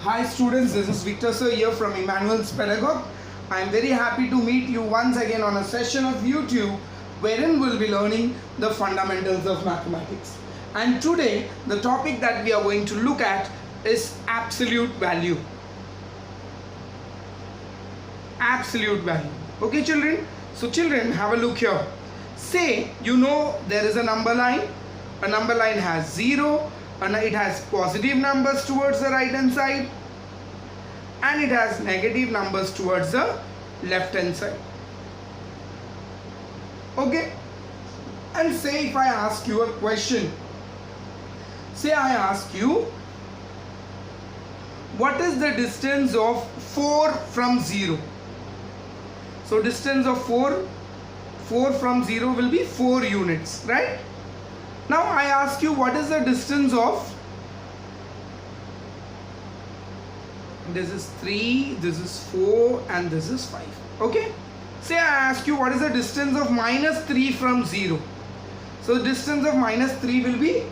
Hi students, this is Victor sir here from Emmanuel's Pedagogue. I am very happy to meet you once again on a session of YouTube wherein we'll be learning the fundamentals of mathematics. And today the topic that we are going to look at is absolute value. Absolute value. Okay children? So children, have a look here. Say you know there is a number line. A number line has 0 and it has positive numbers towards the right hand side and it has negative numbers towards the left hand side. Okay, and say if I ask you a question, say I ask you what is the distance of 4 from 0. So distance of 4 from 0 will be 4 units, right? Now I ask you what is the distance of, this is 3, this is 4 and this is 5. Okay, say I ask you what is the distance of minus 3 from 0. So distance of minus 3 will be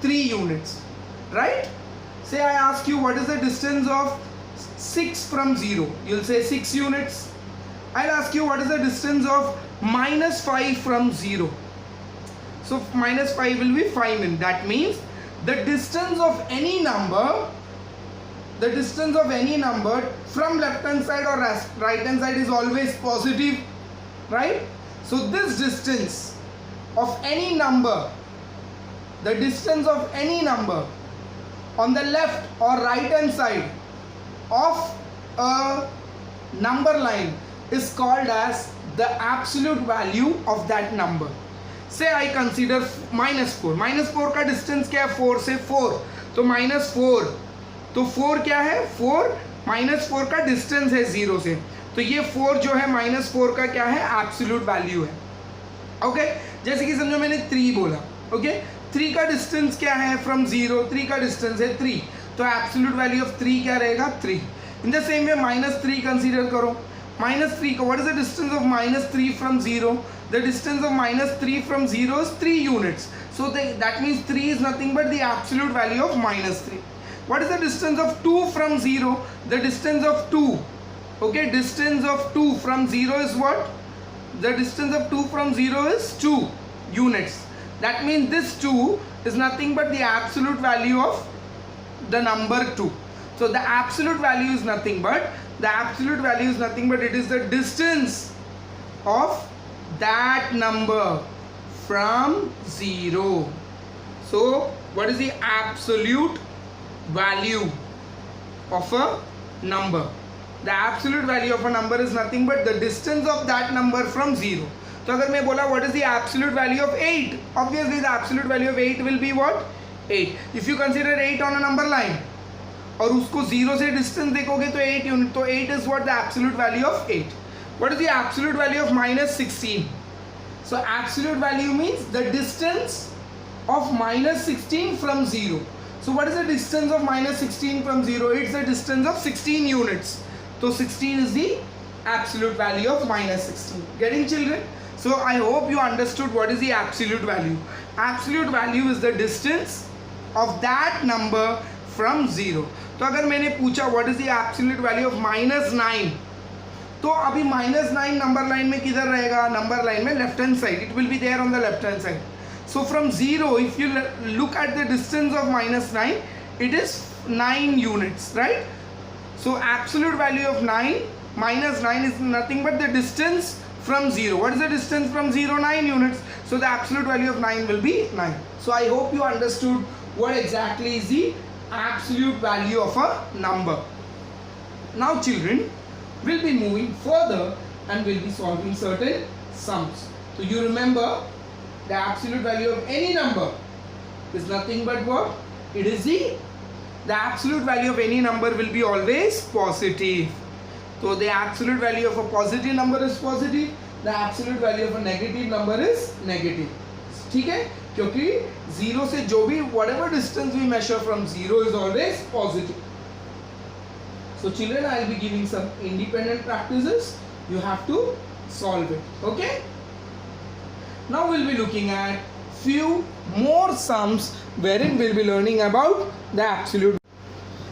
3 units, right? Say I ask you what is the distance of 6 from 0. You'll say 6 units. I'll ask you what is the distance of minus 5 from 0. So minus 5 will be 5 units. That means the distance of any number, from left hand side or right hand side is always positive, right? So this distance of any number, the distance of any number on the left or right hand side of a number line is called as the absolute value of that number. Say I consider minus 4. Minus 4 का distance क्या है? 4 से 4. तो minus 4. तो 4 क्या है? 4 minus 4 का distance है 0 से. तो ये 4 जो है minus 4 का क्या है? Absolute value है. Okay? जैसे कि समझो मैंने 3 बोला. Okay? 3 का distance क्या है? From 0. 3 का distance है 3. तो absolute value of 3 क्या रहेगा? 3. In the same way minus 3 consider करो. Minus 3, what is the distance of minus 3 from 0? The distance of minus 3 from 0 is 3 units. So that means 3 is nothing but the absolute value of minus 3. What is the distance of 2 from 0? The distance of 2. Okay, distance of 2 from 0 is what? The distance of 2 from 0 is 2 units. That means this 2 is nothing but the absolute value of the number 2. So the absolute value is nothing but it is the distance of that number from 0. So what is the absolute value of a number? The absolute value of a number is nothing but the distance of that number from 0. So अगर मैं बोला what is the absolute value of 8? Obviously the absolute value of 8 will be what? 8. If you consider 8 on a number line और उसको 0 से distance देखोगे तो 8 unit, तो 8 is what the absolute value of 8. What is the absolute value of minus 16? So absolute value means the distance of minus 16 from 0. So what is the distance of minus 16 from 0? It's the distance of 16 units. So 16 is the absolute value of minus 16. Getting children? So I hope you understood what is the absolute value. Absolute value is the distance of that number from 0. तो अगर मैंने पूछा what is the absolute value of minus 9, तो अभी minus 9 number line में किधर रहेगा? Number line में left hand side. It will be there on the left hand side. So from 0, if you look at the distance of minus 9, it is 9 units, right? So absolute value of 9 minus 9 is nothing but the distance from 0. What is the distance from 0? 9 units. So the absolute value of 9 will be 9. So I hope you understood what exactly is the absolute value of a number. Now children, we'll be moving further and we'll be solving certain sums. So you remember the absolute value of any number is nothing but what? It is the absolute value of any number will be always positive. So the absolute value of a positive number is positive, the absolute value of a negative number is negative. ठीक है? क्योंकि 0 से जो भी whatever distance we measure from 0 is always positive. So children, I will be giving some independent practices. You have to solve it. Okay? Now we will be looking at few more sums wherein we will be learning about the absolute.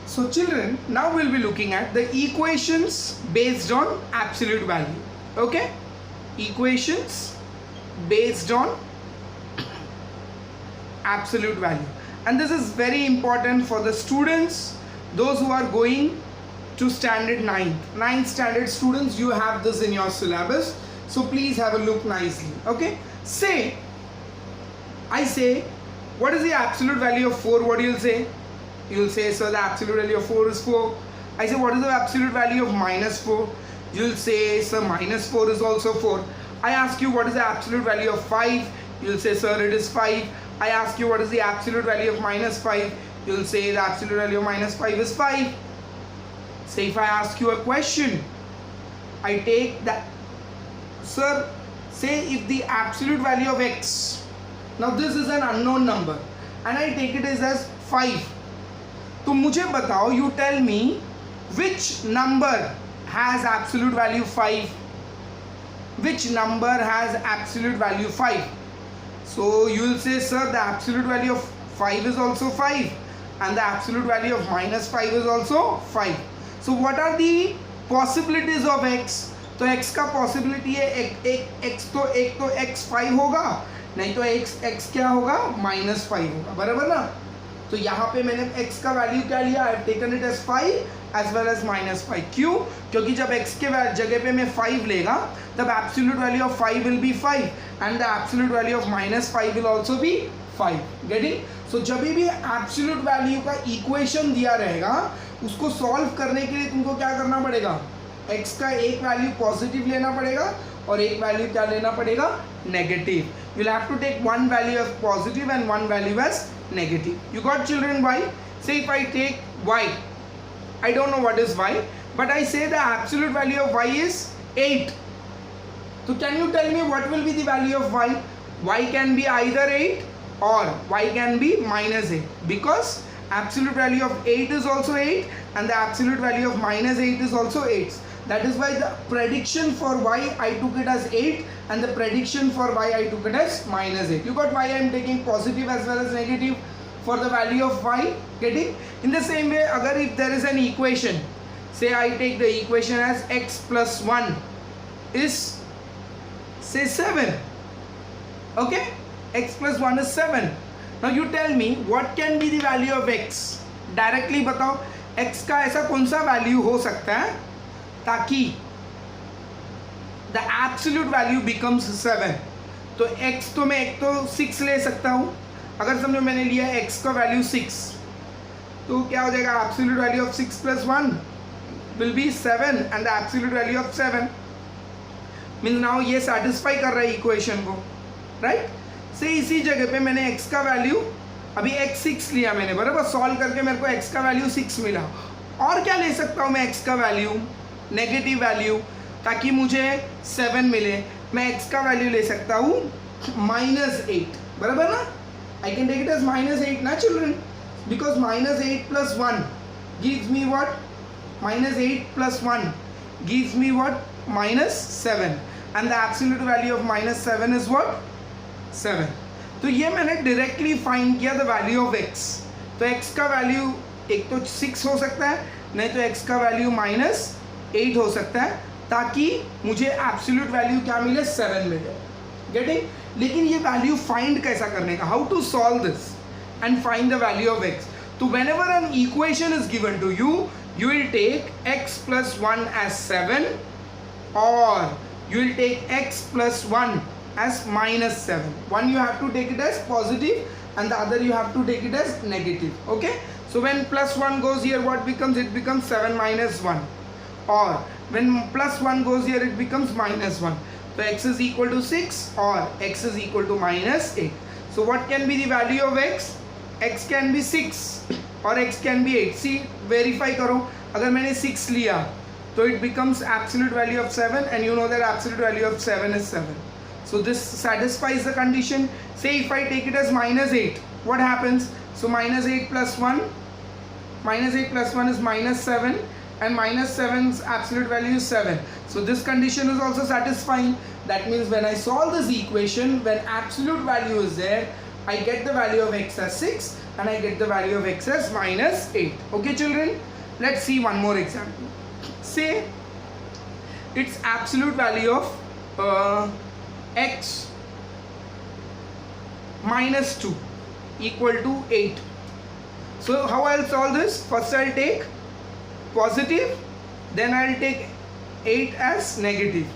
So So children, now we'll be looking at the equations based on absolute value. Okay, equations based on absolute value, and this is very important for the students, those who are going to standard 9th standard students. You have this in your syllabus, so please have a look nicely. Okay, I say what is the absolute value of 4? What you'll say? You'll say, sir, the absolute value of 4 is 4. I say, what is the absolute value of minus 4? You'll say, sir, minus 4 is also 4. I ask you, what is the absolute value of 5? You'll say, sir, it is 5. I ask you, what is the absolute value of minus 5? You'll say, the absolute value of minus 5 is 5. Say, if I ask you a question, I take that, sir, say if the absolute value of x, now this is an unknown number, and I take it as 5. तो मुझे बताओ, you tell me which number has absolute value 5? Which number has absolute value 5? So you will say, sir, the absolute value of 5 is also 5, and the absolute value of minus 5 is also 5. So what are the possibilities of x? तो x का possibility है x तो x 5 होगा, नहीं तो x क्या होगा? minus 5 होगा, बराबर ना? तो यहाँ पे मैंने x का वैल्यू क्या लिया? I have taken it as 5 as well as minus 5. क्यों? क्योंकि जब x के जगह पे मैं 5 लेगा, तब absolute value of 5 will be 5 and the absolute value of minus 5 will also be 5. Getting? So जब भी absolute value का equation दिया रहेगा, उसको solve करने के लिए तुमको क्या करना पड़ेगा? x का एक वैल्यू पॉजिटिव लेना पड़ेगा और एक वैल्यू क्या लेना पड़ेगा? Negative. You will have to take one value as positive and one value as negative. You got, children? Why? Say if I take y, I don't know what is y, but I say the absolute value of y is 8. So can you tell me what will be the value of y? Y can be either 8 or y can be minus 8, because absolute value of 8 is also 8 and the absolute value of minus 8 is also 8. That is why the prediction for y I took it as 8 and the prediction for y I took it as minus 8. You got why I am taking positive as well as negative for the value of y? Getting? In the same way, agar if there is an equation, say I take the equation as x plus 1 is, say, 7. Okay? X plus 1 is 7. Now you tell me what can be the value of x? Directly बताओ, x का ऐसा कौन सा value हो सकता है ताकि the absolute value becomes 7. तो x तो मैं एक तो 6 ले सकता हूँ. अगर समझो मैंने लिया x का वैल्यू 6, तो क्या हो जाएगा? absolute value of 6 plus 1 will be 7 and the absolute value of 7 means now ये satisfy कर रहा है equation को, right? से इसी जगह पे मैंने x का वैल्यू, अभी x 6 लिया मैंने, बराबर, सॉल्व करके मेरे को x का वैल्यू 6 मिला. और क्या ले सकता हूँ मैं x का वैल्यू? नेगेटिव वैल्यू, ताकि मुझे 7 मिले. मैं x का वैल्यू ले सकता हूँ -8, बराबर ना? I can take it as -8 ना, children, because -8 plus 1 gives me what? -8 plus 1 gives me what? -7, and the absolute value of -7 is what? 7. तो ये मैंने डायरेक्टली फाइंड किया द वैल्यू ऑफ x. तो x का वैल्यू एक तो 6 हो सकता है, नहीं तो x का वैल्यू -8 हो सकता है, ताकि मुझे एब्सोल्यूट वैल्यू क्या मिले? 7 मिले. गेटिंग? लेकिन ये वैल्यू फाइंड कैसा करने का? How to solve this and find the value of x? तो whenever an equation is given to you, you will take x plus 1 as 7 or you will take x plus 1 as -7. One you have to take it as positive and the other you have to take it as negative. Okay, so when plus 1 goes here, what becomes? It becomes 7 minus 1, or when plus 1 goes here, it becomes -1. So x is equal to 6 or x is equal to -8. So what can be the value of x? X can be 6 or x can be 8. See, verify करो. अगर मैंने 6 लिया तो it becomes absolute value of 7, and you know that absolute value of 7 is 7. So this satisfies the condition. Say if I take it as -8, what happens? So -8 plus 1, -8 plus 1 is -7, and -7's absolute value is 7. So this condition is also satisfying. That means when I solve this equation, when absolute value is there, I get the value of x as 6 and I get the value of x as -8. Okay, children? let's see one more example. Say its absolute value of x minus 2 equal to 8. So how I'll solve this? First I'll take positive, then I'll take 8 as negative.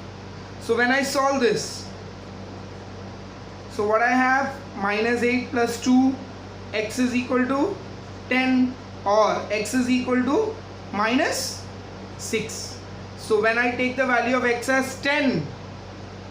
So when I solve this, so what I have, minus 8 plus 2, x is equal to 10, or x is equal to minus 6. So when I take the value of x as 10,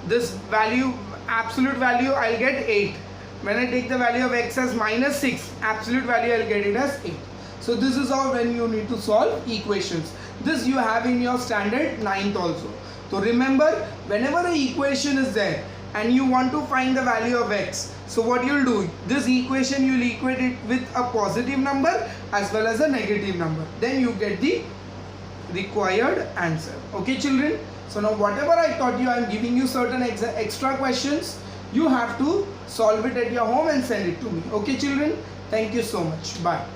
this value, absolute value, I'll get 8. When I take the value of x as minus 6, absolute value I'll get it as 8. So this is how when you need to solve equations. This you have in your standard 9th also. So remember, whenever an equation is there and you want to find the value of x, so what you'll do, this equation you'll equate it with a positive number as well as a negative number. Then you get the required answer. Okay children? So now whatever I taught you, I am giving you certain extra questions. You have to solve it at your home and send it to me. Okay children? Thank you so much. Bye.